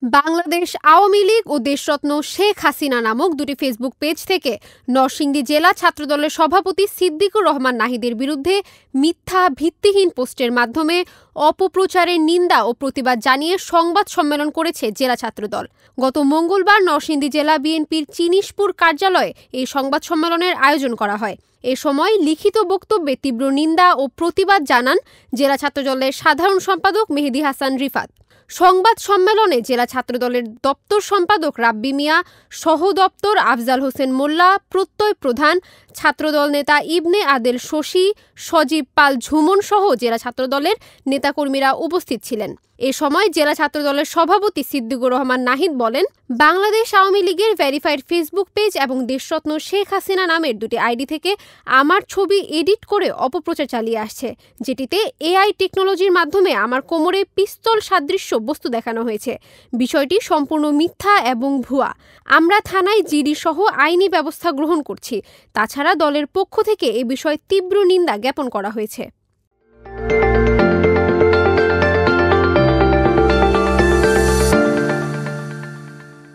বাংলাদেশ আওয়ামী লীগ ও দেশরত্ন শেখ হাসিনা নামক দুটি Facebook page থেকে নরসিংদী জেলা ছাত্রদলের সভাপতি সিদ্দিকুর রহমান নাহিদের বিরুদ্ধে মিথ্যা ভিত্তিহীন পোস্টের মাধ্যমে অপপ্রচারের নিন্দা ও প্রতিবাদ জানিয়ে সংবাদ সম্মেলন করেছে জেলা ছাত্রদল। গত মঙ্গলবার নরসিংদী জেলা বিএনপির চিনিশপুর কার্যালয়ে এই সংবাদ সম্মেলনের আয়োজন করা হয়। এ সময় লিখিত বক্তব্যে তীব্র নিন্দা ও প্রতিবাদ জানান জেলা ছাত্রদলের সাধারণ সম্পাদক মেহেদী হাসান রিফাত। সংবাদ সম্মেলনে জেলা ছাত্রদলের দপ্তর সম্পাদক রাব্বি মিয়া, সহ দপ্তর আফজাল হোসেন মোল্লা, প্রত্যয় প্রধান, ছাত্রদল নেতা ইবনে আদেল শশী, সজীব পাল ঝুমন সহ জেলা ছাত্রদলের নেতাকর্মীরা উপস্থিত ছিলেন। এ সময় জেলা ছাত্রদলের সভাপতি সিদ্দিকুর রহমান নাহিদ বলেন, বাংলাদেশ আওয়ামী লীগের ভেরিফাইড ফেসবুক পেজ এবং দেশরত্ন শেখ হাসিনা নামের দুটি আইডি থেকে আমার ছবি এডিট করে অপপ্রচার চালিয়ে আসছে, যেটিতে এআই টেকনোলজির মাধ্যমে আমার কোমরে পিস্তল সাদৃশ্য বস্তু দেখানো হয়েছে। বিষয়টি সম্পূর্ণ মিথ্যা এবং ভুয়া। আমরা থানায় জিডি সহ আইনি ব্যবস্থা গ্রহণ করছি। তাছাড়া দলের পক্ষ থেকে এ বিষয়ে তীব্র নিন্দা জ্ঞাপন করা হয়েছে।